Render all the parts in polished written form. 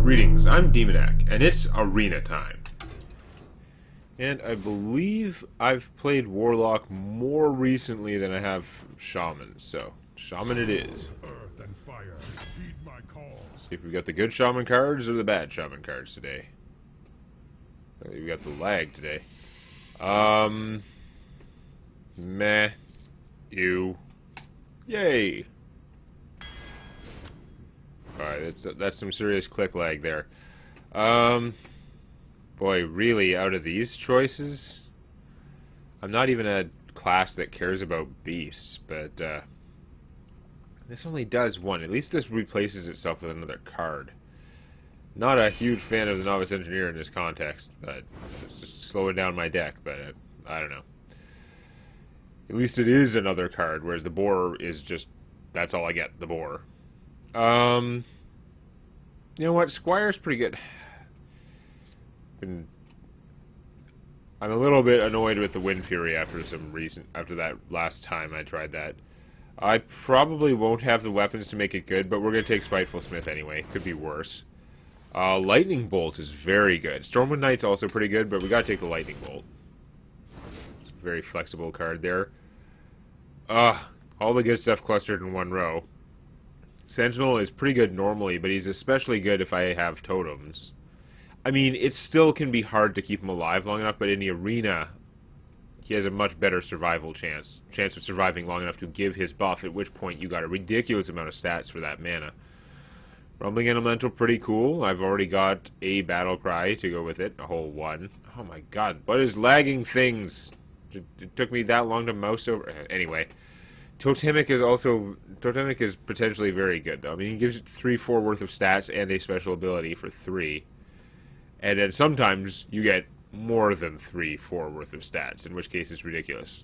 Greetings, I'm Demonac, and it's arena time. And I believe I've played Warlock more recently than I have Shaman, so Shaman it is. Earth and fire, heed my calls. See if we've got the good Shaman cards or the bad Shaman cards today. We got the lag today. Meh. Ew. Yay. Alright, that's some serious click lag there. Boy, really, out of these choices, I'm not even a class that cares about beasts, but this only does one. At least this replaces itself with another card. Not a huge fan of the Novice Engineer in this context, but it's just slowing down my deck, but I don't know. At least it is another card, whereas the Boar is just, that's all I get, the Boar. You know what? Squire's pretty good. I'm a little bit annoyed with the Wind Fury after that last time I tried that. I probably won't have the weapons to make it good, but we're gonna take Spiteful Smith anyway. Could be worse. Lightning Bolt is very good. Stormwind Knight's also pretty good, but we gotta take the Lightning Bolt. It's a very flexible card there. All the good stuff clustered in one row. Sentinel is pretty good normally, but he's especially good if I have totems. I mean, it still can be hard to keep him alive long enough, but in the arena, he has a much better survival chance of surviving long enough to give his buff, at which point you got a ridiculous amount of stats for that mana. Rumbling Elemental, pretty cool. I've already got a Battle Cry to go with it, a whole one. Oh my god, what is lagging things? It took me that long to mouse over. Anyway. Totemic is potentially very good, though. I mean, he gives it 3-4 worth of stats and a special ability for 3. And then sometimes you get more than 3-4 worth of stats, in which case it's ridiculous.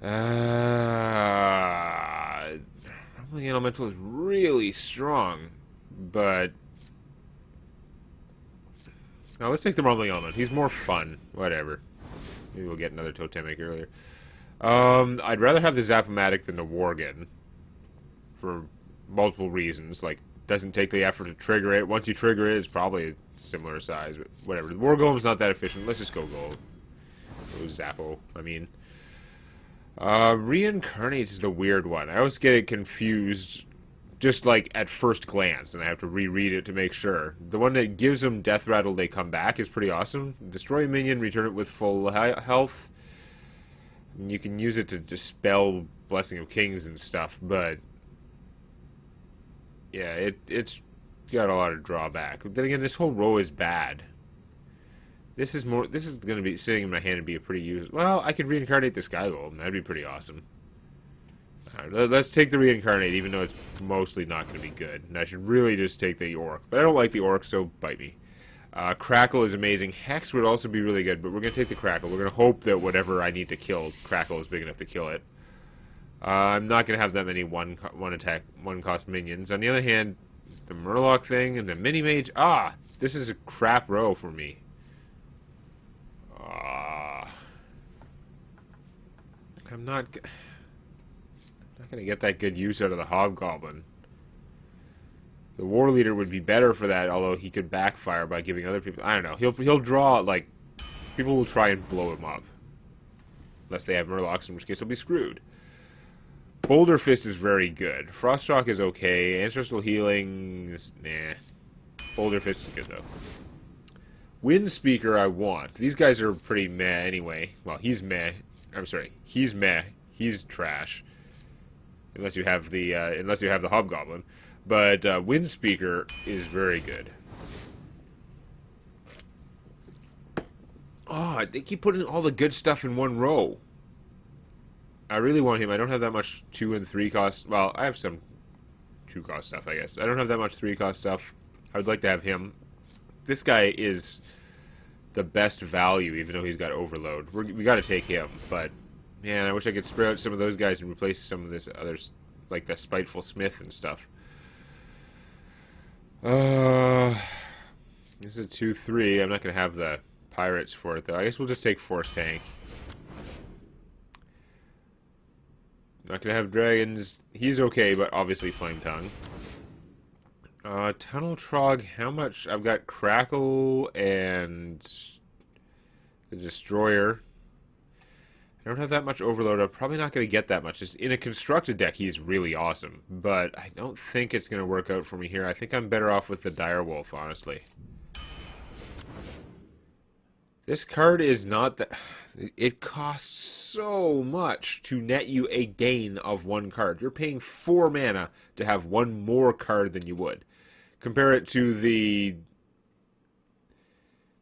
Rumbling Elemental is really strong, but... Now, let's take the Rumbling Elemental. He's more fun. Whatever. Maybe we'll get another Totemic earlier. I'd rather have the Zap-O-Matic than the Worgen, for multiple reasons. Like, doesn't take the effort to trigger it. Once you trigger it, it's probably a similar size, but whatever. The War Golem's not that efficient. Let's just go Golem. Go Zappo, I mean. Reincarnate is the weird one. I always get it confused, just like at first glance, and I have to reread it to make sure. The one that gives them Death Rattle, they come back is pretty awesome. Destroy a minion, return it with full health. You can use it to dispel Blessing of Kings and stuff, but yeah, it's got a lot of drawback. Then again, this whole row is bad. This is going to be sitting in my hand and be a pretty useful. Well, I could reincarnate the Sky Golem. That'd be pretty awesome. Alright, let's take the reincarnate, even though it's mostly not going to be good. And I should really just take the Orc, but I don't like the Orc, so bite me. Crackle is amazing. Hex would also be really good, but we're going to take the Crackle. We're going to hope that whatever I need to kill, Crackle is big enough to kill it. I'm not going to have that many one cost minions. On the other hand, the Murloc thing and the Mini-Mage, this is a crap row for me. I'm not going to get that good use out of the Hobgoblin. The War Leader would be better for that, although he could backfire by giving other people... I don't know. He'll draw, like... People will try and blow him up. Unless they have Murlocs, in which case he'll be screwed. Boulder Fist is very good. Froststalk is okay. Ancestral Healing is... nah. Boulder Fist is good, though. Wind Speaker I want. These guys are pretty meh anyway. Well, he's meh. I'm sorry. He's meh. He's trash. Unless you have the Hobgoblin. But Wind Speaker is very good. They keep putting all the good stuff in one row. I really want him. I don't have that much 2 and 3 cost. Well, I have some 2 cost stuff, I guess. I don't have that much 3 cost stuff. I would like to have him. This guy is the best value, even though he's got Overload. We got to take him, but man, I wish I could spray out some of those guys and replace some of this others, like the Spiteful Smith and stuff. This is a 2-3. I'm not going to have the Pirates for it, though. I guess we'll just take Force Tank. Not going to have Dragons. He's okay, but obviously Flame Tongue. Tunnel Trog, how much? I've got Crackle and the Destroyer. I don't have that much Overload. I'm probably not going to get that much. Just in a constructed deck, he's really awesome. But I don't think it's going to work out for me here. I think I'm better off with the Direwolf, honestly. This card is not that... It costs so much to net you a gain of one card. You're paying 4 mana to have one more card than you would. Compare it to the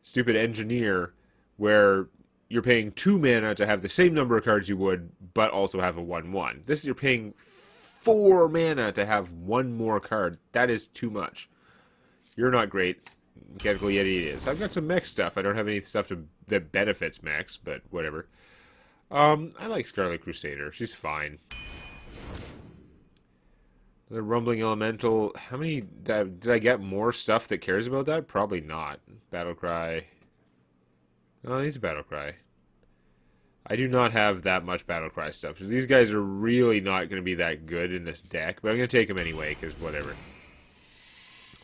stupid Engineer, where you're paying 2 mana to have the same number of cards you would, but also have a 1/1. This, you're paying 4 mana to have one more card. That is too much. You're not great. Mechanical Yeti is. I've got some mech stuff. I don't have any stuff that benefits mechs, but whatever. I like Scarlet Crusader. She's fine. The Rumbling Elemental. How many... Did I get more stuff that cares about that? Probably not. Battlecry. Oh, he's a Battlecry. I do not have that much Battlecry stuff. So these guys are really not going to be that good in this deck, but I'm going to take them anyway, because whatever.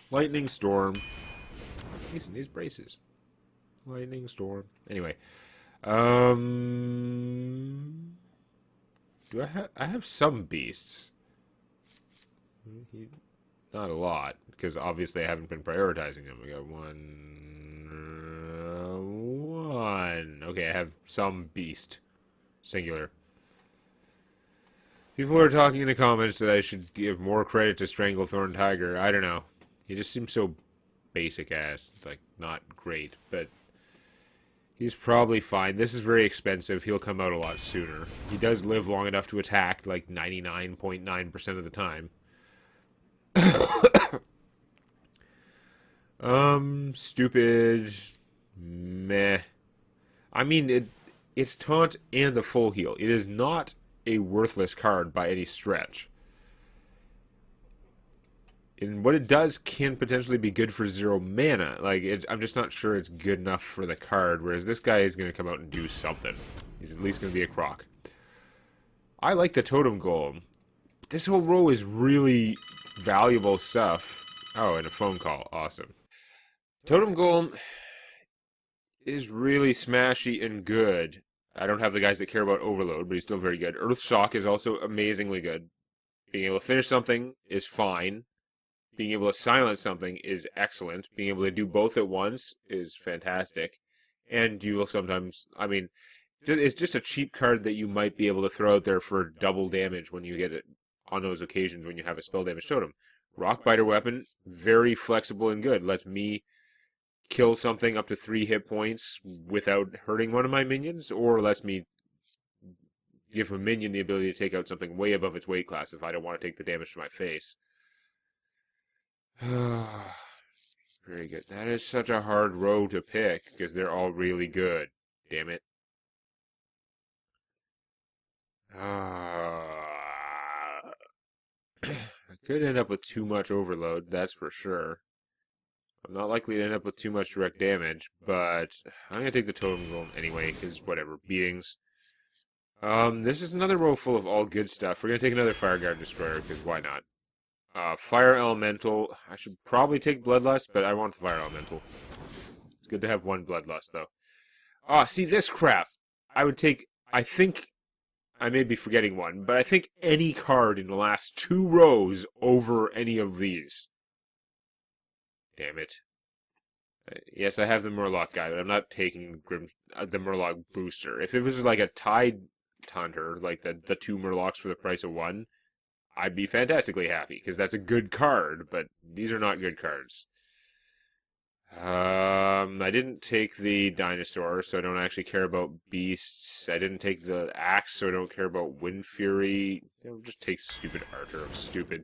Lightning Storm. These braces. Lightning Storm. Anyway. Do I have some beasts. Not a lot, because obviously I haven't been prioritizing them. We got one. Okay, I have some beast. Singular. People are talking in the comments that I should give more credit to Stranglethorn Tiger. I don't know. He just seems so basic ass. It's like not great, but he's probably fine. This is very expensive. He'll come out a lot sooner. He does live long enough to attack like 99.9% of the time. Stupid. Meh. I mean, it's taunt and the full heal. It is not a worthless card by any stretch. And what it does can potentially be good for 0 mana. Like, I'm just not sure it's good enough for the card, whereas this guy is going to come out and do something. He's at least going to be a croc. I like the Totem Golem. This whole row is really valuable stuff. Oh, and a phone call. Awesome. Totem Golem is really smashy and good. I don't have the guys that care about Overload, but he's still very good. Earth Shock is also amazingly good. Being able to finish something is fine. Being able to silence something is excellent. Being able to do both at once is fantastic. And you will sometimes, I mean, it's just a cheap card that you might be able to throw out there for double damage when you get it on those occasions when you have a spell damage totem. Rockbiter Weapon, very flexible and good. Lets me kill something up to 3 hit points without hurting one of my minions, or lets me give a minion the ability to take out something way above its weight class if I don't want to take the damage to my face. Very good. That is such a hard row to pick, because they're all really good. Damn it. I could end up with too much Overload, that's for sure. I'm not likely to end up with too much direct damage, but I'm going to take the Totem Golem anyway, because whatever, beatings. This is another row full of all good stuff. We're going to take another Fireguard Destroyer, because why not? Fire Elemental. I should probably take Bloodlust, but I want the Fire Elemental. It's good to have one Bloodlust, though. See, this crap. I would take, I think, I may be forgetting one, but I think any card in the last 2 rows over any of these. Damn it. Yes, I have the Murloc guy, but I'm not taking the Murloc booster. If it was like a Tide Hunter, like the 2 Murlocs for the price of 1, I'd be fantastically happy, because that's a good card, but these are not good cards. I didn't take the Dinosaur, so I don't actually care about Beasts. I didn't take the Axe, so I don't care about Wind Fury. I'll just take stupid Archer. I'm stupid.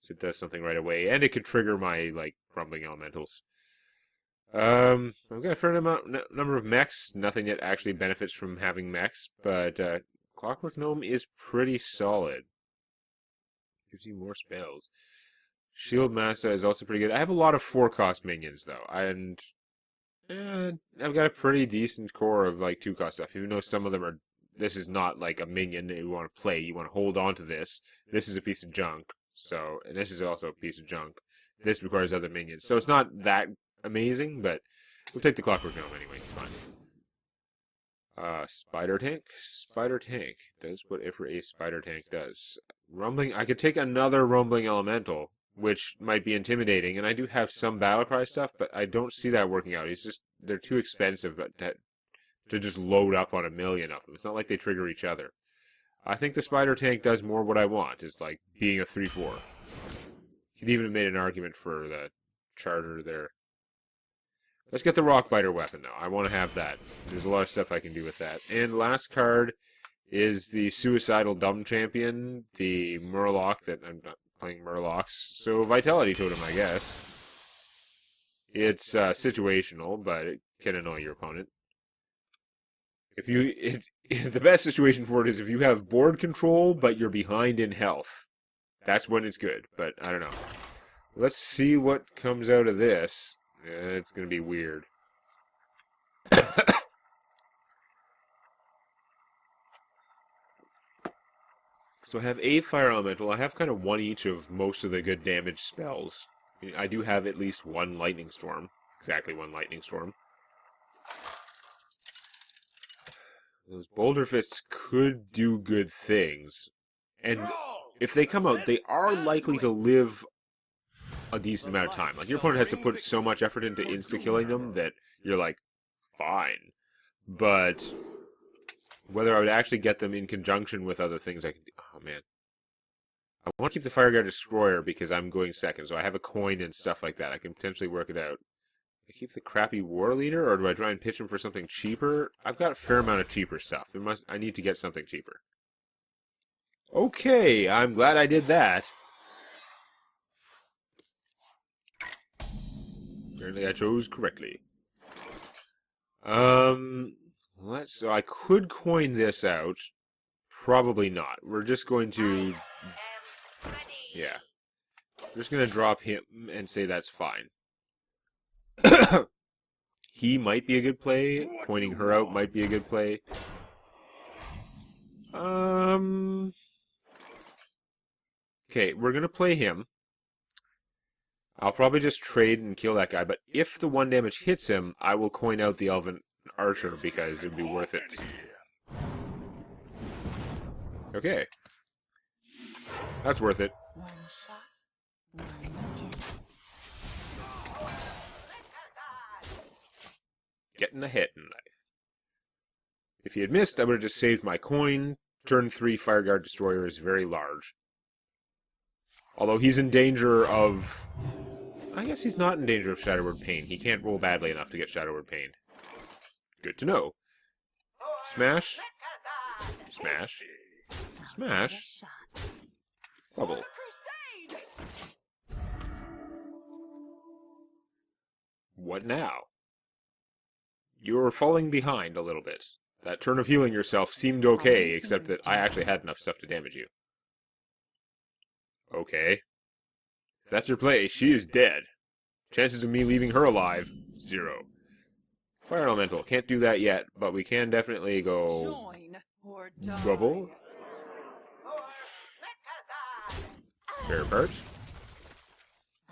So it does something right away, and it could trigger my, like, Rumbling Elementals. I've got a fair number of mechs. Nothing that actually benefits from having mechs, but Clockwork Gnome is pretty solid. Gives you more spells. Shield Massa is also pretty good. I have a lot of 4-cost minions, though, and I've got a pretty decent core of, like, 2-cost stuff, even though some of them are... This is not, like, a minion that you want to play. You want to hold on to this. This is a piece of junk, so... And this is also a piece of junk. this requires other minions. So it's not that amazing, but we'll take the Clockwork Gnome anyway. It's fine. Spider Tank? Spider Tank does whatever a Spider Tank does. Rumbling, I could take another Rumbling Elemental, which might be intimidating, and I do have some Battle Cry stuff, but I don't see that working out. It's just, they're too expensive to just load up on a million of them. It's not like they trigger each other. I think the Spider Tank does more what I want, is like being a 3-4. Could even have made an argument for the Charger there. Let's get the Rockbiter weapon, though. I want to have that. There's a lot of stuff I can do with that. And last card is the Suicidal Dumb Champion, the Murloc that I'm not playing Murlocs. So Vitality Totem, I guess. It's situational, but it can annoy your opponent. The best situation for it is if you have board control, but you're behind in health. That's when it's good, but I don't know. Let's see what comes out of this. It's going to be weird. So I have a Fire Elemental. I have kind of one each of most of the good damage spells. I do have at least one Lightning Storm. Exactly one Lightning Storm. Those Boulder Fists could do good things. And if they come out, they are likely to live a decent amount of time. Like, your opponent has to put so much effort into insta-killing them that you're like, fine. But whether I would actually get them in conjunction with other things I can do... Oh, man. I want to keep the Fireguard Destroyer because I'm going second, so I have a coin and stuff like that. I can potentially work it out. I keep the crappy War Leader, or do I try and pitch him for something cheaper? I've got a fair amount of cheaper stuff. I need to get something cheaper. Okay, I'm glad I did that. Apparently I chose correctly. So I could coin this out. Probably not. We're just going to... Yeah. We're just going to drop him and say that's fine. He might be a good play. Coining her out might be a good play. Okay, we're going to play him. I'll probably just trade and kill that guy, but if the 1 damage hits him, I will coin out the Elven Archer because it would be worth it. Okay. That's worth it. One shot, one hit. Getting ahead in life. If he had missed, I would have just saved my coin. Turn 3 Fireguard Destroyer is very large. Although he's in danger of... I guess he's not in danger of Shadowward Pain. He can't roll badly enough to get Shadowward Pain. Good to know. Smash. Smash. Smash. Bubble. What now? You're falling behind a little bit. That turn of healing yourself seemed okay, except that I actually had enough stuff to damage you. Okay. If that's your play, she is dead. Chances of me leaving her alive, 0. Fire Elemental, can't do that yet, but we can definitely go... Bubble. Fair part.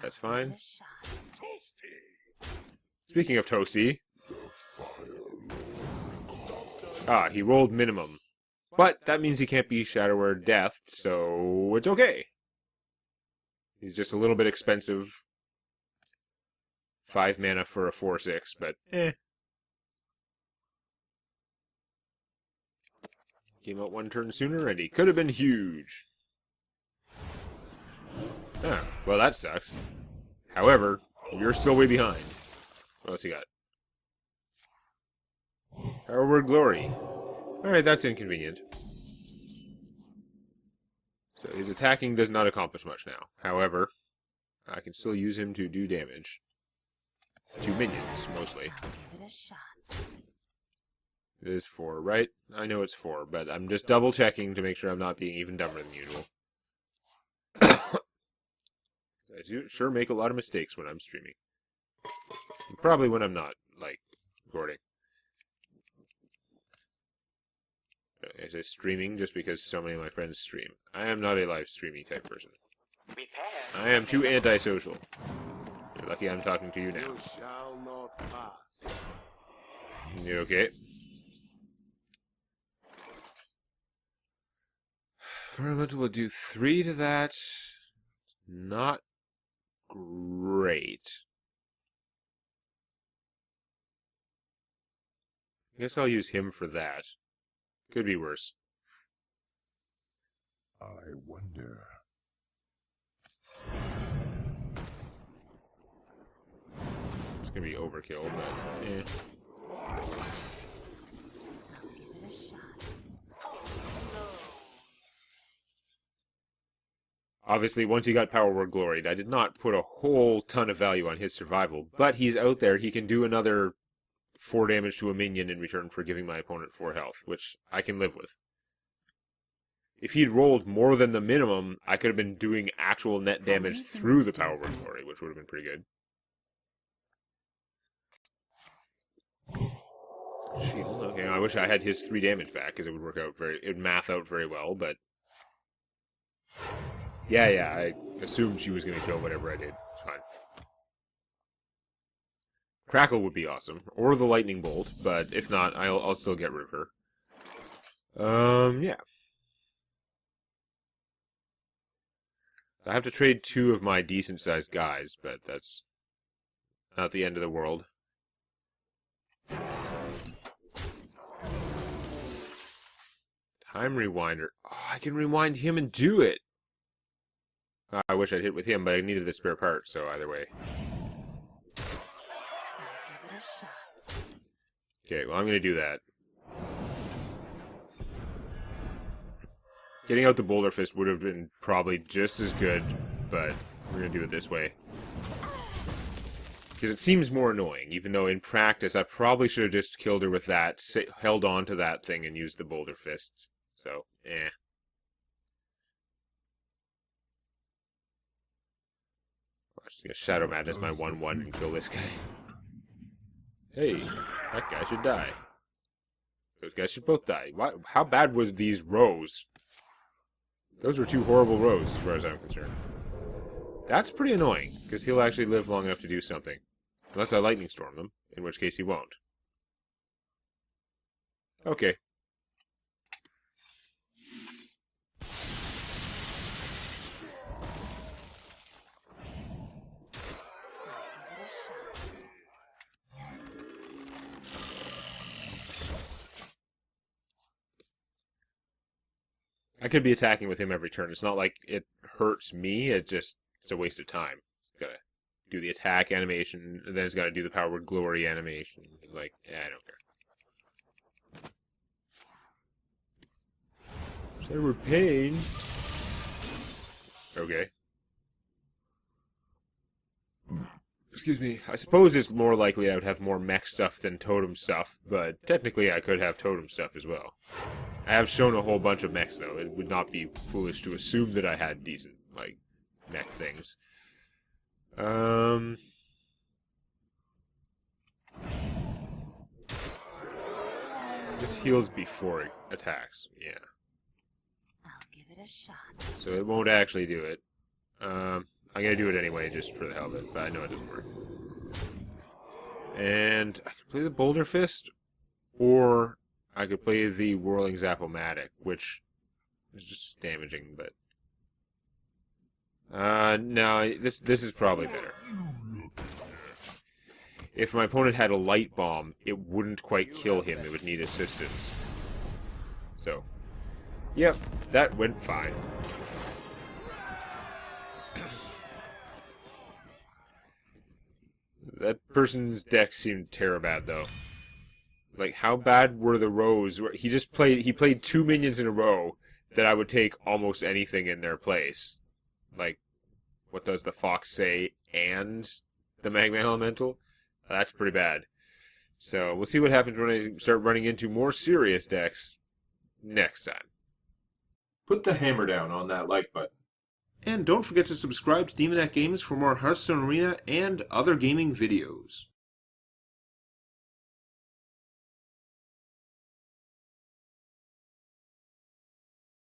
That's fine. Speaking of Toasty... Ah, he rolled minimum. But that means he can't be Shadower Death, so it's okay. He's just a little bit expensive. 5 mana for a 4/6, but eh. Came out 1 turn sooner, and he could have been huge. Ah, well that sucks. However, you're still way behind. What else you got? Power Glory. Alright, that's inconvenient. So his attacking does not accomplish much now. However, I can still use him to do damage. To minions, mostly. I'll give it a shot. It is 4, right? I know it's 4, but I'm just double checking to make sure I'm not being even dumber than usual. I do sure make a lot of mistakes when I'm streaming. And probably when I'm not, like, recording. I say streaming just because so many of my friends stream. I am not a live streaming type person. I am too antisocial. Lucky I'm talking to you now. You shall not pass. You okay? Elemental will do 3 to that. Not great. I guess I'll use him for that. Could be worse. I wonder. It's gonna be overkill, but eh. I'll give it a shot. Obviously, once he got Power Word Gloried, I did not put a whole ton of value on his survival, but he's out there. He can do another 4 damage to a minion in return for giving my opponent 4 health, which I can live with. If he'd rolled more than the minimum, I could have been doing actual net damage through the Power Word Glory, which would have been pretty good. Shield, okay, I wish I had his 3 damage back, because it would it would math out very well, but... Yeah, I assumed she was going to kill whatever I did. It's fine. Crackle would be awesome, or the Lightning Bolt, but if not, I'll still get rid of her. Yeah. I have to trade 2 of my decent-sized guys, but that's not the end of the world. Time Rewinder. Oh, I can rewind him and do it! I wish I'd hit with him, but I needed the spare part, so either way. I'll give it a shot. Okay, well, I'm going to do that. Getting out the Boulder Fist would have been probably just as good, but we're going to do it this way. Because it seems more annoying, even though in practice I probably should have just killed her with that, held on to that thing, and used the Boulder Fists. So, eh. Just gonna Shadow Madness my 1-1 and kill this guy. Hey, that guy should die. Those guys should both die. How bad was these rows? Those were 2 horrible rows, as far as I'm concerned. That's pretty annoying, because he'll actually live long enough to do something. Unless I Lightning Storm them, in which case he won't. Okay. I'll give it a shot. I could be attacking with him every turn. It's not like it hurts me, it's a waste of time. Gotta do the attack animation, and then it's gotta do the Power Word Glory animation. Like, yeah, I don't care. Cyber Pain. Okay. Excuse me. I suppose it's more likely I would have more mech stuff than totem stuff, but technically I could have totem stuff as well. I have shown a whole bunch of mechs, though. It would not be foolish to assume that I had decent, like, mech things. This heals before it attacks, yeah. I'll give it a shot. So it won't actually do it. I'm gonna do it anyway, just for the hell of it, but I know it doesn't work. And I could play the Boulder Fist, or I could play the Whirling Zap-O-Matic, which is just damaging, but... no, this is probably better. If my opponent had a Light Bomb, it wouldn't quite kill him, it would need assistance. So, yep, that went fine. That person's deck seemed terrible, though. Like, how bad were the rows? He played 2 minions in a row that I would take almost anything in their place. Like, what does the Fox say? And the Magma Elemental? That's pretty bad. So, we'll see what happens when I start running into more serious decks next time. Put the hammer down on that like button. And don't forget to subscribe to Demonac Games for more Hearthstone Arena and other gaming videos.